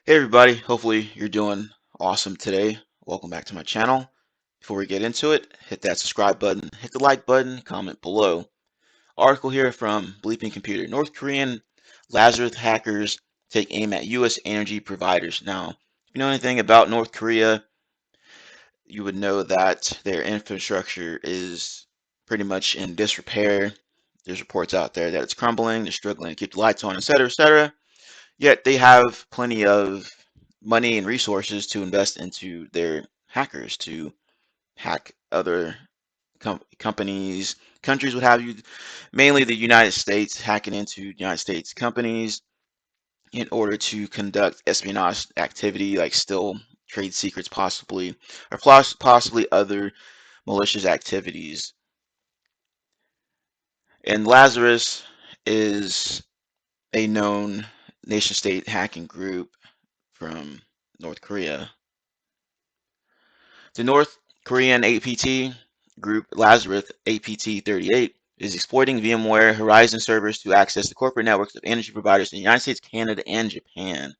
Hey everybody, hopefully you're doing awesome today. Welcome back to my channel. Before we get into it, hit that subscribe button, hit the like button, comment below. Article here from Bleeping Computer. North Korean Lazarus hackers take aim at U.S. energy providers. Now, if you know anything about North Korea, you would know that their infrastructure is pretty much in disrepair. There's reports out there that it's crumbling, they're struggling to keep the lights on, etc., etc. Yet they have plenty of money and resources to invest into their hackers to hack other companies, countries, what have you. Mainly the United States, hacking into United States companies in order to conduct espionage activity, like steal trade secrets, possibly, or possibly other malicious activities. And Lazarus is a known nation-state hacking group from North Korea. The North Korean APT group Lazarus APT-38 is exploiting VMware Horizon servers to access the corporate networks of energy providers in the United States, Canada, and Japan.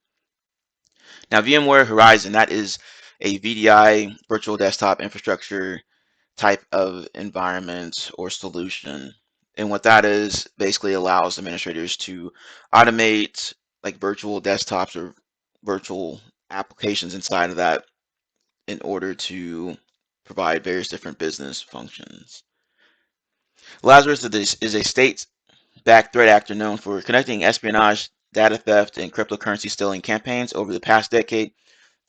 Now, VMware Horizon, that is a VDI, virtual desktop infrastructure type of environment or solution. And what that is basically allows administrators to automate like virtual desktops or virtual applications inside of that in order to provide various different business functions. Lazarus is a state-backed threat actor known for conducting espionage, data theft, and cryptocurrency stealing campaigns over the past decade.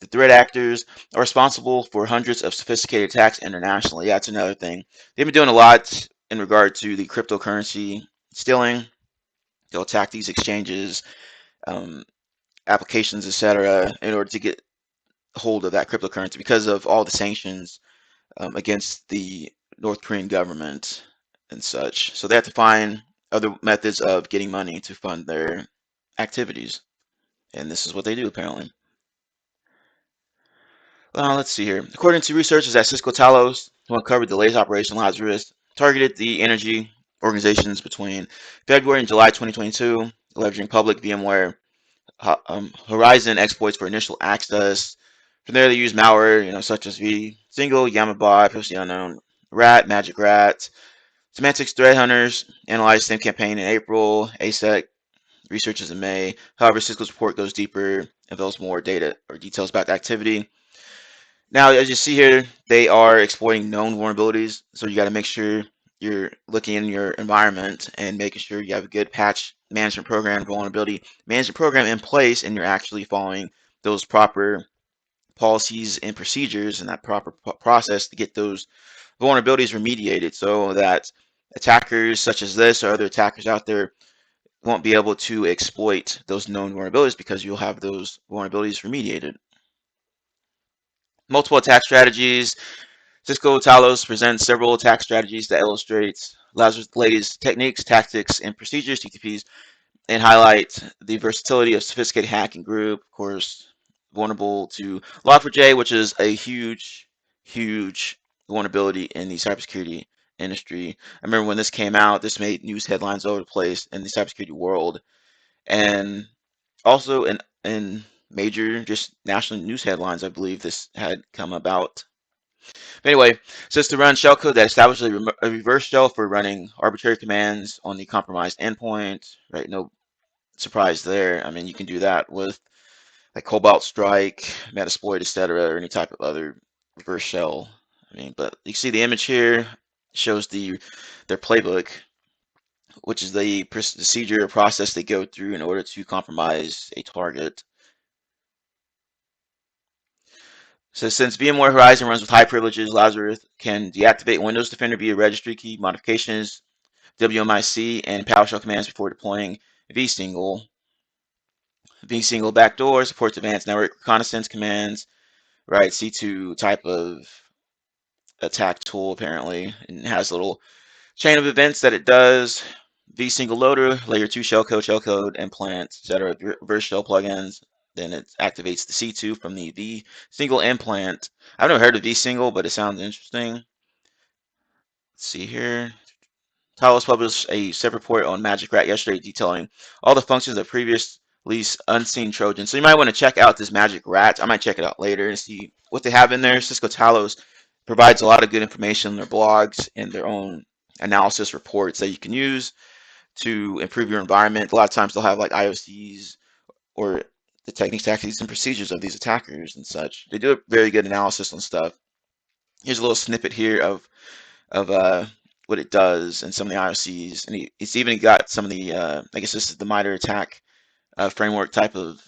The threat actors are responsible for hundreds of sophisticated attacks internationally. That's another thing. They've been doing a lot in regard to the cryptocurrency stealing. They'll attack these exchanges, um, applications, etc., in order to get hold of that cryptocurrency because of all the sanctions against the North Korean government and such. So they have to find other methods of getting money to fund their activities. And this is what they do, apparently. Let's see here. According to researchers at Cisco Talos, who uncovered the latest Operation Lazarus, targeted the energy organizations between February and July 2022, leveraging public VMware Horizon exploits for initial access. From there, they use malware, such as vSingle, Yamabot, previously unknown, Rat, Magic Rat. Semantics threat hunters analyzed the same campaign in April. ASEC researches in May. However, Cisco's report goes deeper, unveils more data or details about the activity. Now, as you see here, they are exploiting known vulnerabilities. So you got to make sure you're looking in your environment and making sure you have a good patch management program, vulnerability management program in place, and you're actually following those proper policies and procedures and that proper process to get those vulnerabilities remediated so that attackers such as this or other attackers out there won't be able to exploit those known vulnerabilities because you'll have those vulnerabilities remediated. Multiple attack strategies. Cisco Talos presents several attack strategies that illustrates Lazarus' latest techniques, tactics, and procedures, TTPs, and highlight the versatility of sophisticated hacking group. Of course, vulnerable to Log4j, which is a huge vulnerability in the cybersecurity industry. I remember when this came out, this made news headlines all over the place in the cybersecurity world, and also in major just national news headlines. I believe this had come about. But anyway, says to run shellcode that establishes a reverse shell for running arbitrary commands on the compromised endpoint. Right? No surprise there. I mean, you can do that with like Cobalt Strike, Metasploit, etc., or any type of other reverse shell. I mean, but you see the image here shows their playbook, which is the procedure or process they go through in order to compromise a target. So since VMware Horizon runs with high privileges, Lazarus can deactivate Windows Defender via registry key modifications, WMIC, and PowerShell commands before deploying vSingle. vSingle backdoor supports advanced network reconnaissance commands, right? C2 type of attack tool apparently, and it has a little chain of events that it does. vSingle loader, layer 2 shellcode, implant, etc. Reverse shell plugins. Then it activates the C2 from the vSingle implant. I've never heard of vSingle, but it sounds interesting. Let's see here. Talos published a separate report on Magic Rat yesterday detailing all the functions that previous release unseen Trojan. So you might want to check out this Magic Rat. I might check it out later and see what they have in there. Cisco Talos provides a lot of good information in their blogs and their own analysis reports that you can use to improve your environment. A lot of times they'll have like IOCs or the techniques, tactics, and procedures of these attackers and such. They do a very good analysis on stuff. Here's a little snippet here of what it does and some of the IOCs, and it's even got some of the I guess this is the MITRE attack framework type of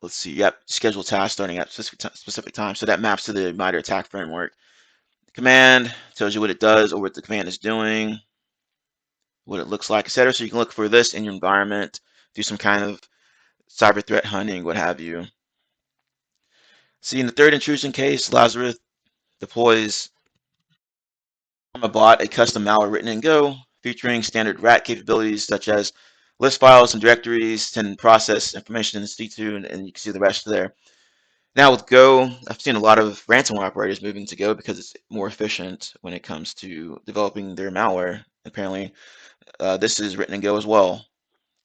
let's see, yep, schedule tasks starting at specific time. So that maps to the MITRE attack framework. The command tells you what it does or what the command is doing, what it looks like, etc. So you can look for this in your environment, do some kind of cyber threat hunting, what have you. See, in the third intrusion case, Lazarus deploys from a bot a custom malware written in Go, featuring standard rat capabilities such as list files and directories, and process information in C2, and you can see the rest there. Now with Go, I've seen a lot of ransomware operators moving to Go because it's more efficient when it comes to developing their malware. Apparently, this is written in Go as well.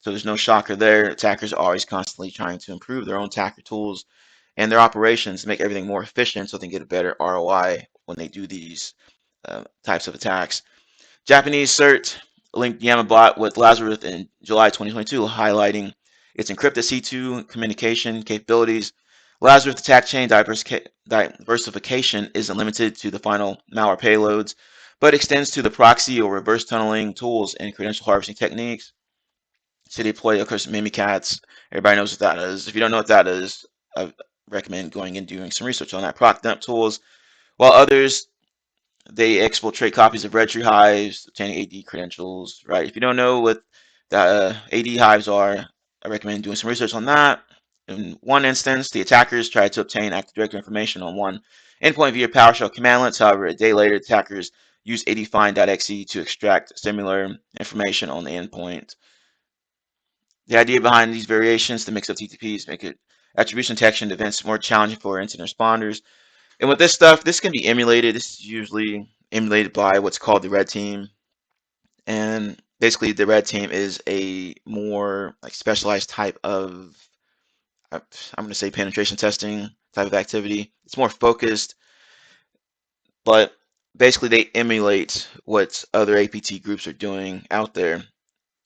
So there's no shocker there. Attackers are always constantly trying to improve their own attacker tools and their operations to make everything more efficient so they can get a better ROI when they do these types of attacks. Japanese CERT linked Yamabot with Lazarus in July 2022, highlighting its encrypted C2 communication capabilities. Lazarus attack chain diversification isn't limited to the final malware payloads, but extends to the proxy or reverse tunneling tools and credential harvesting techniques. So they deploy, of course, Mimikatz. Everybody knows what that is. If you don't know what that is, I recommend going and doing some research on that. Proc dump tools, while others they exfiltrate copies of registry hives, obtaining AD credentials, right? If you don't know what the AD hives are, I recommend doing some research on that. In one instance, the attackers tried to obtain Active Directory information on one endpoint via PowerShell commandlets. However, a day later, attackers used adfind.exe to extract similar information on the endpoint. The idea behind these variations to mix up TTPs make it attribution detection events more challenging for incident responders. And with this stuff, this can be emulated. This is usually emulated by what's called the red team. And basically the red team is a more like specialized type of, I'm going to say penetration testing type of activity. It's more focused, but basically they emulate what other APT groups are doing out there.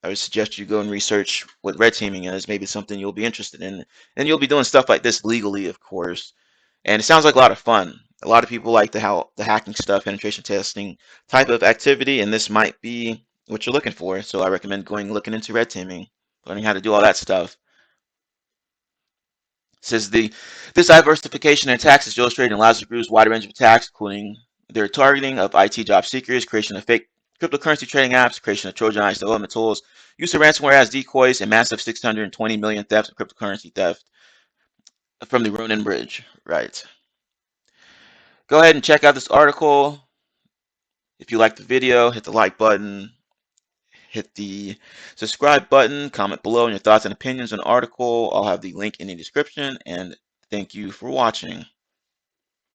I would suggest you go and research what red teaming is. Maybe something you'll be interested in. And you'll be doing stuff like this legally, of course. And it sounds like a lot of fun. A lot of people like the hacking stuff, penetration testing type of activity, and this might be what you're looking for. So I recommend looking into red teaming, learning how to do all that stuff. It says this diversification in attacks is illustrated in Lazarus Group's wide range of attacks, including their targeting of IT job seekers, creation of fake cryptocurrency trading apps, creation of Trojanized development tools, use of ransomware as decoys, and massive 620 million thefts of cryptocurrency theft from the Ronin Bridge. Right. Go ahead and check out this article. If you like the video, hit the like button, hit the subscribe button, comment below your thoughts and opinions on the article. I'll have the link in the description, and thank you for watching.